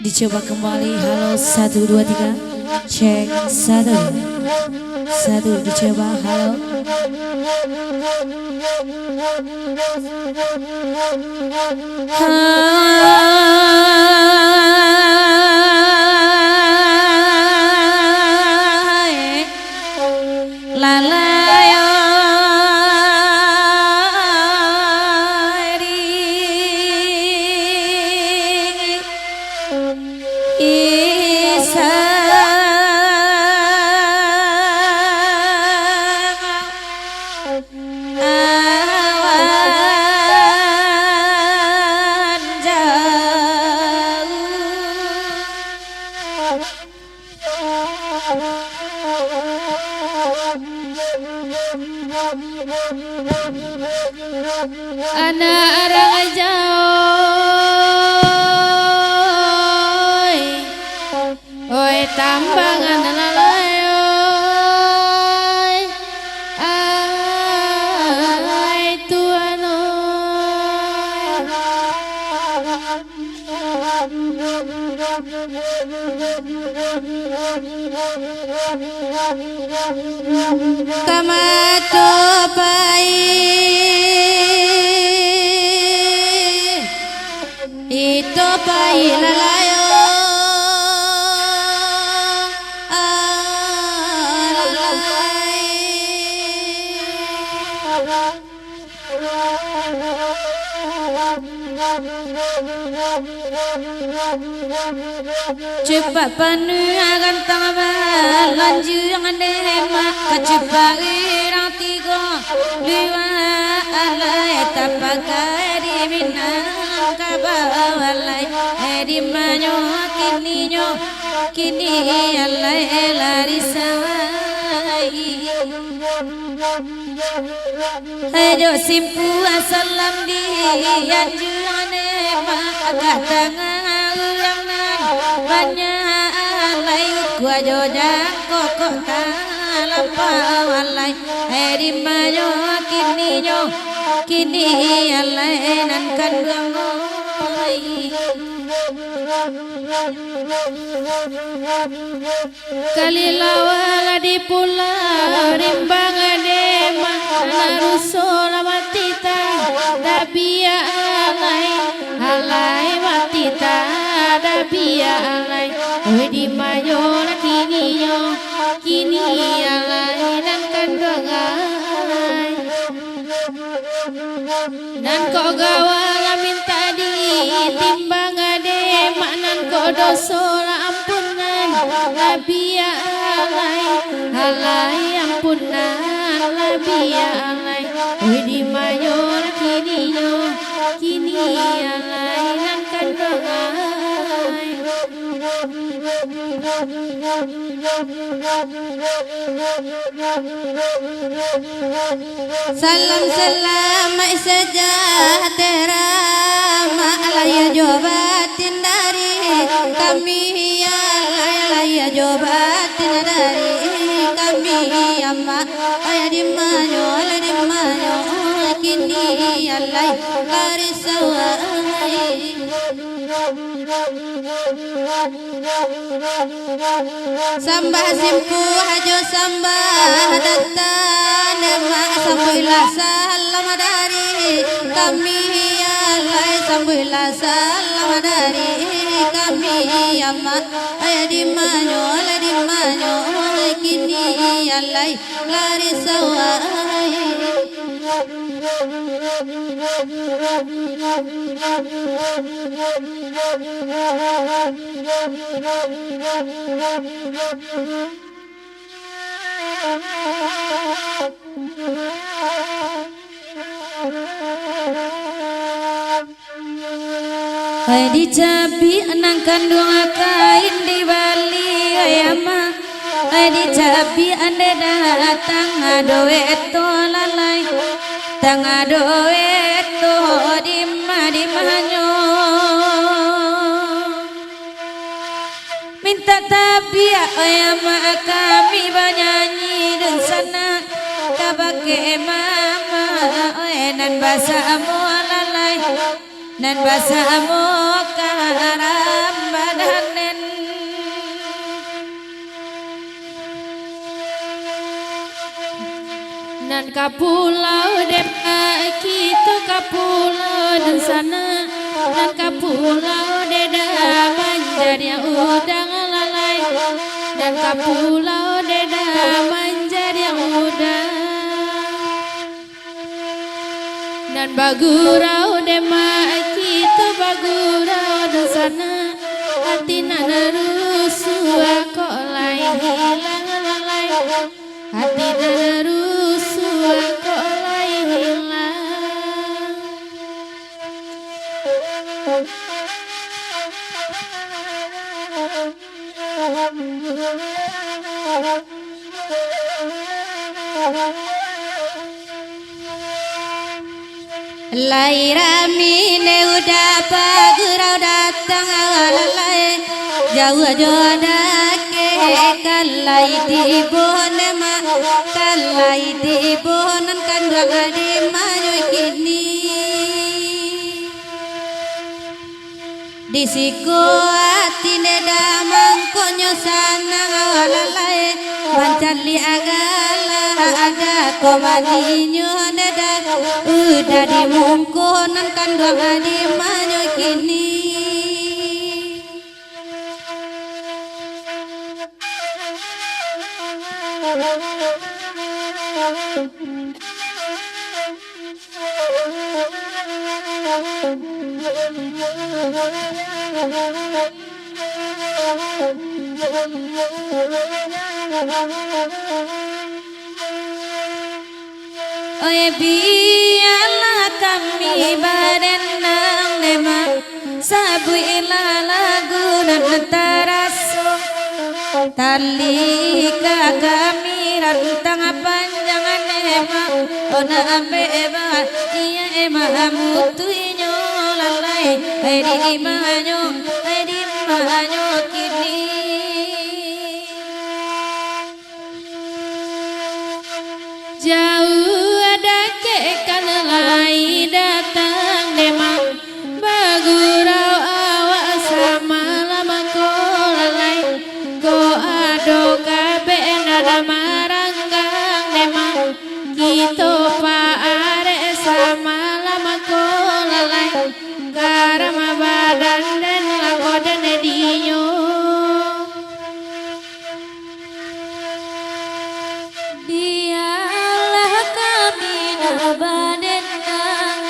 Dicoba kembali. Halo 1 2 3. Cek 1 1 dicoba. Halo. Hai lalayo anak orang jauh, oi tambangan lalayo, ai tuano, kamato pai. Ito pa ilalayo alalay cepat panuagan tangan lanjut dema cepat irang tiga liwa alay tapakai di minang kabawalay di manyo kini alay larisay ayo simpu asalam di anjuane makatangan urang banyak alay gua jojang kokok talampawalay di manyo kini alay nan kandang kalilawala di pulau rimbang adema narusola matita dabia alay matita dabia alay oi di mayola kini alay nan kandangai nan kok gawala minta ditimbang ade maknan kok dosola ampunan labia alay ampunan labia alay oi di mayor kini alay nan kandangai salam mai sejahtera alaya jobatin dari kami alaya jobatin dari kami amma aya di manyo kini alay larisawai sambah simpu hajo sambah datan mak sambuilah salam dari kami alay sambuilah salam dari kami amat aya di manyo kini alay larisawai hai dicapi anang kandung kain di Bali ayama hai dicapi ande datang adoe to lalai tang adoe to di manyo minta tabia ayama kami banyanyi dan sana kabake mama nan basamu lalai nan basamu karam badan ka pulau Depok kita ka pulau dan sana dan ka pulau Deda manjar yang udang lalai dan ka pulau Deda manjar yang udang dan bagurau demak kita bagurau dan sana hati narusu kok lain hilang lalai hati narusu kok lain hilang Laira mine udah bagurau datang lalai jauh jodoh ke kalai di bohne ma kalai di bohnan kan di maju kini di siku hati neda mangkonyo sana lalai mancali agala ada komadinya neda udah dimungkonan kan di maju kini Oye biarlah kami berenang nema sabu lagu dan teraso tali kami rantang panjangan nema ona beba iya ema mutuinyo lalai di manyo kini jauh ada kekan lai datang demam bagurau awak sama lama ko lalai ko ado kabe nada maranggang demam kita paare sama lama ko lalai karama badan dan lakodan dinyo badan nang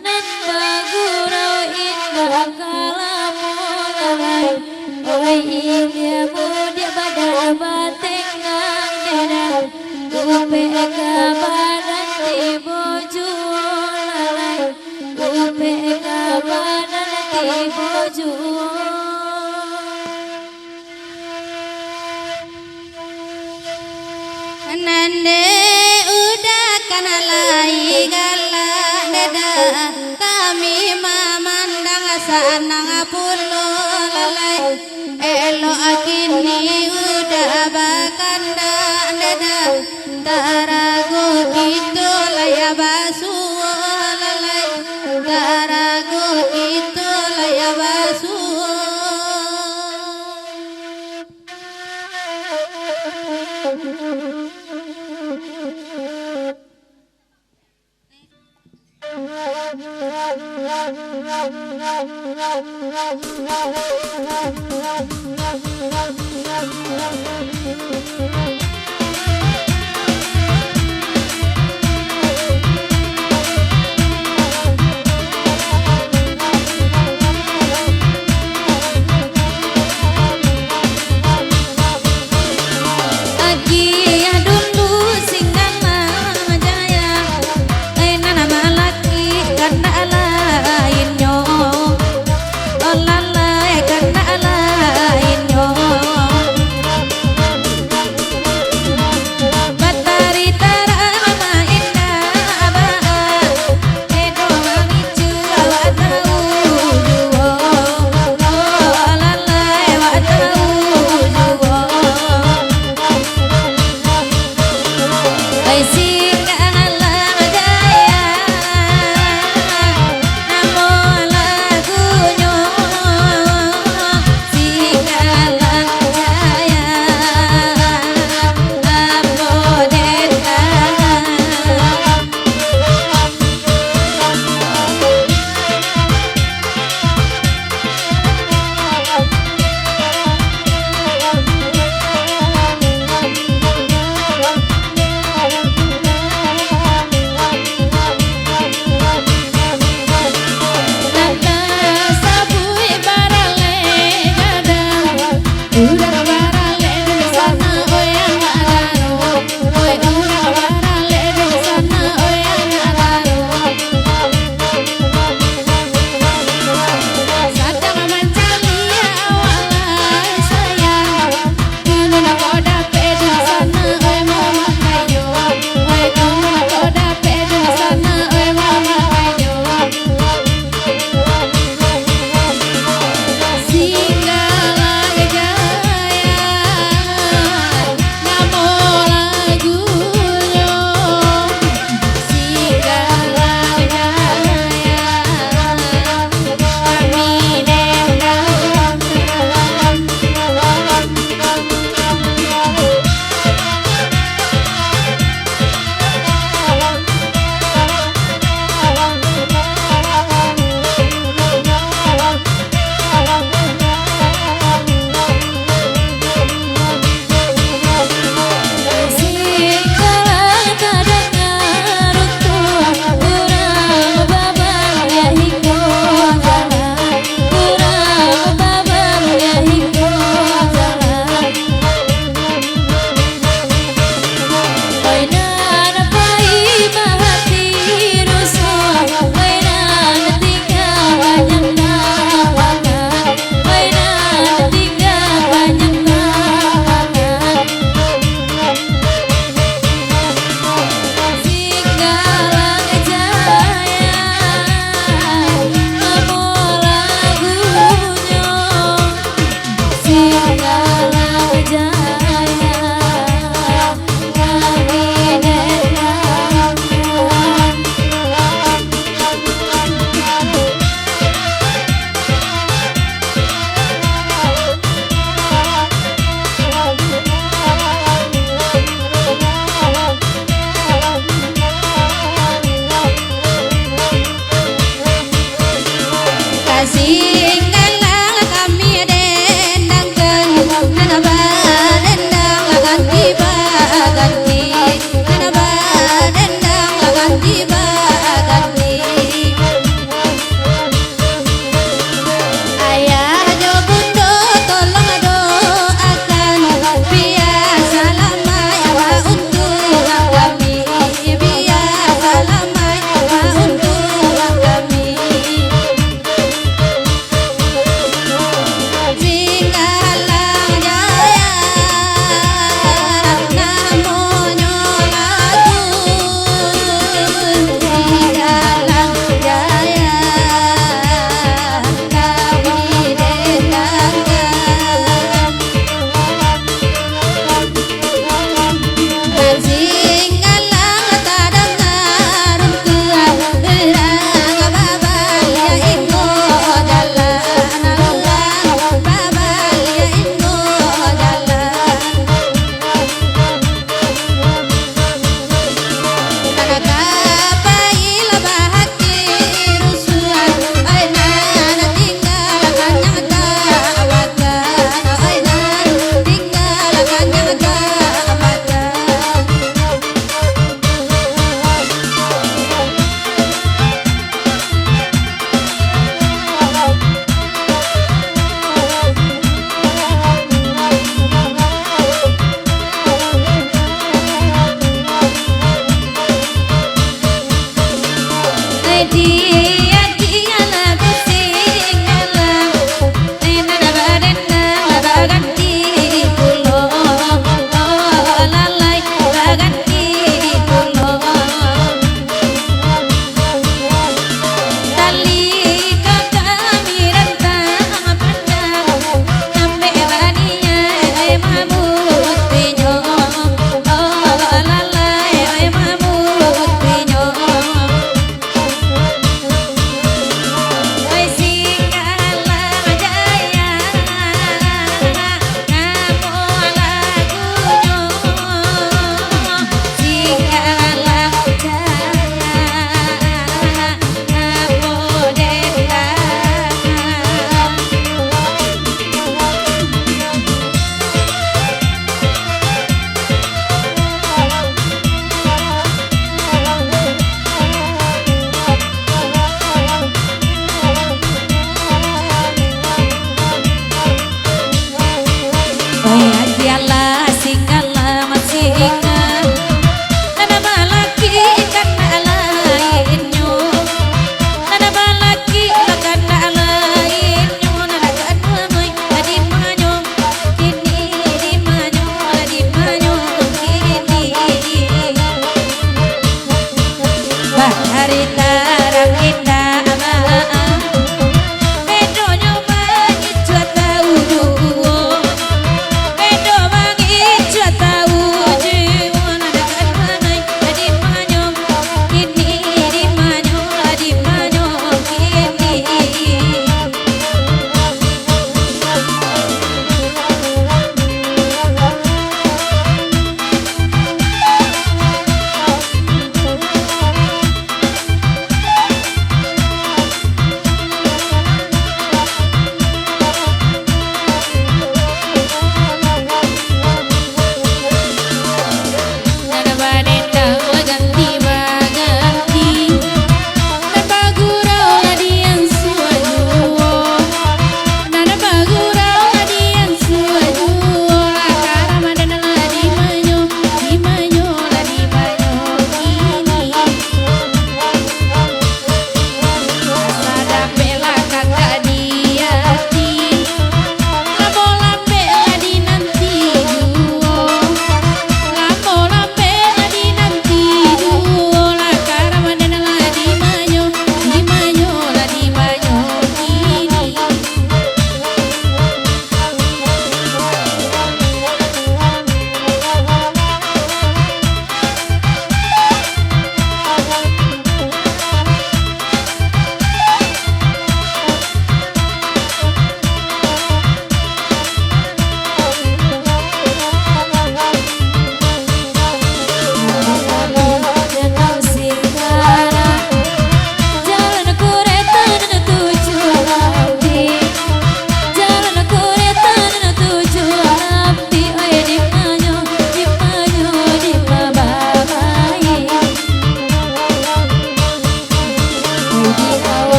nan bagurau indah kalamu lalai oi dia mudia badan bateng nang deda upe kabanan di boju lalai upe kabanan di boju nande kanalai gala deda kami memandang sanang pulo lalai elo akini udah bakanda deda tarago itu laya basu lalai tarago itu laya basu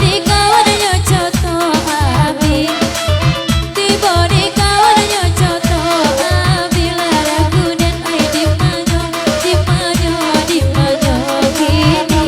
di kawan nyocoto abi tiba di kawan nyocoto abi laraku dan ai di majo kini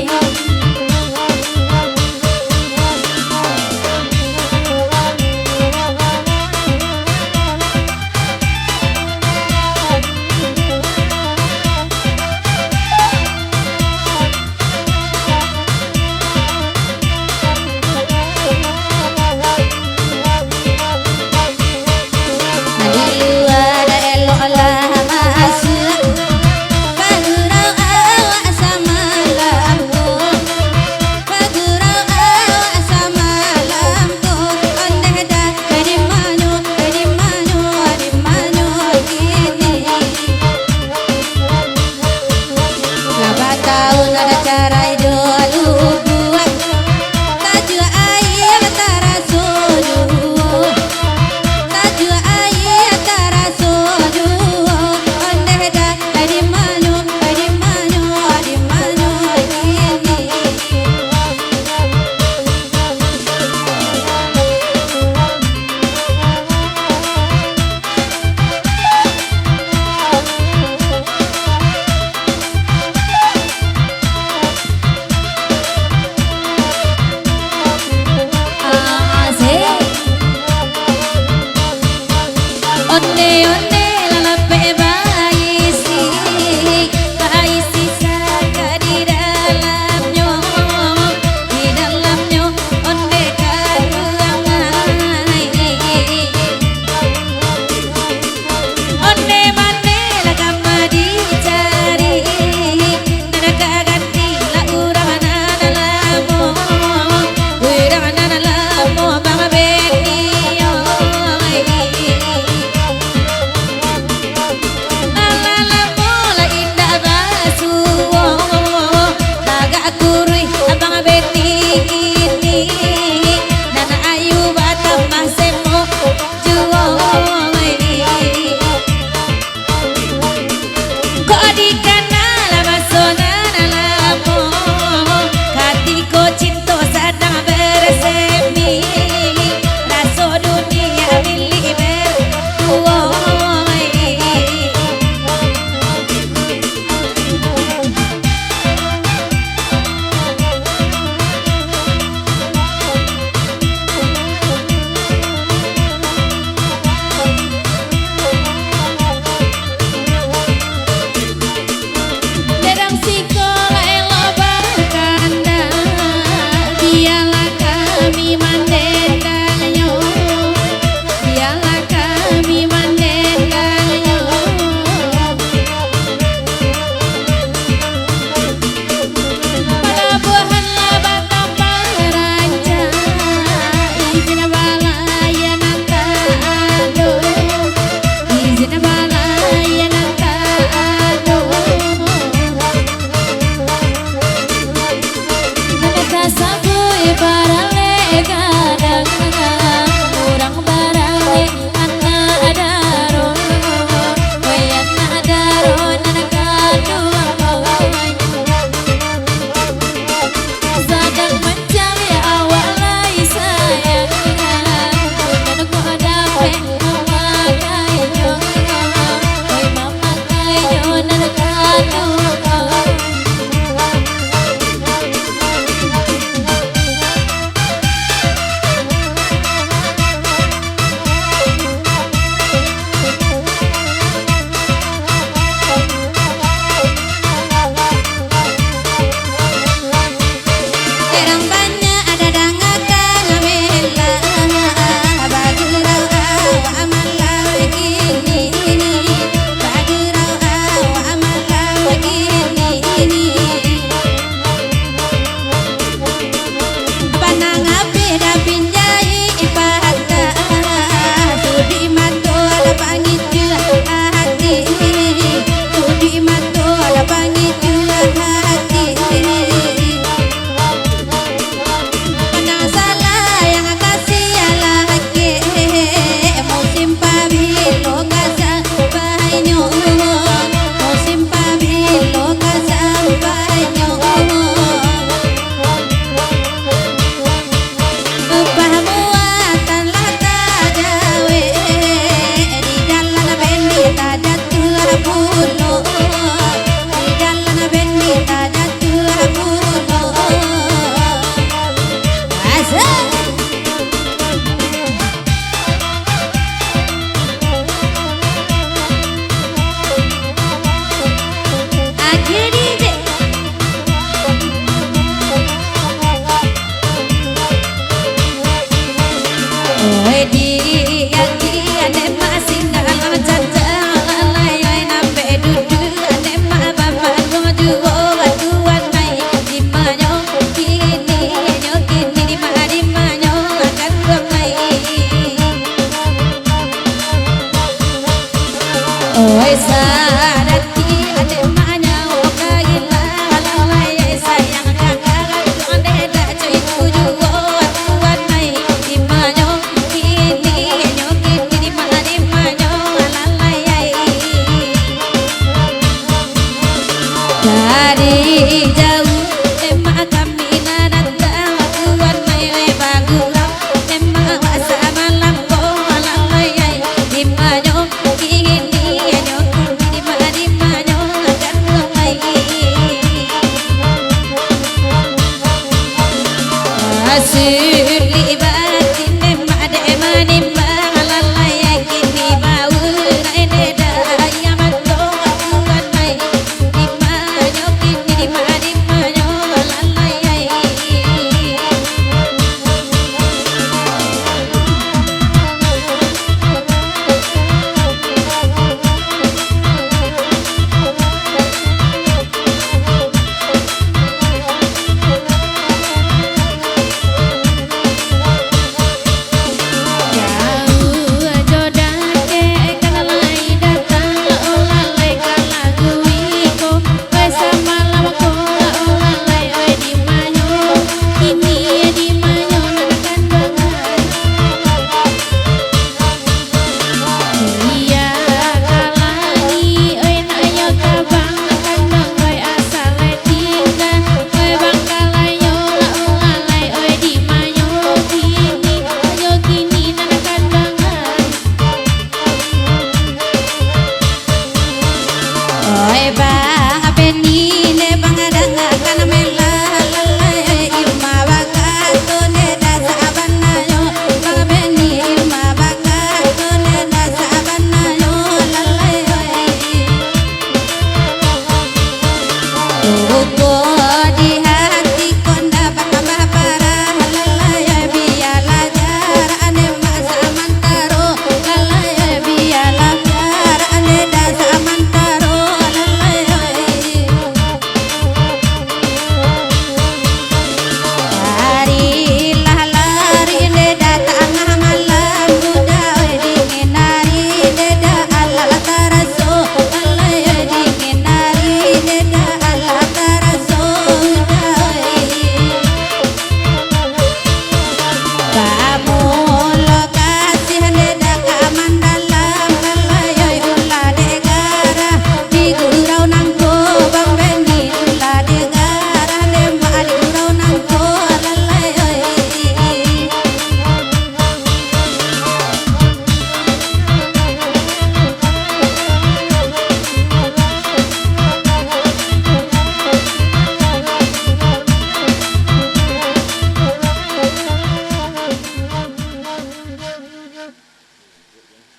pasir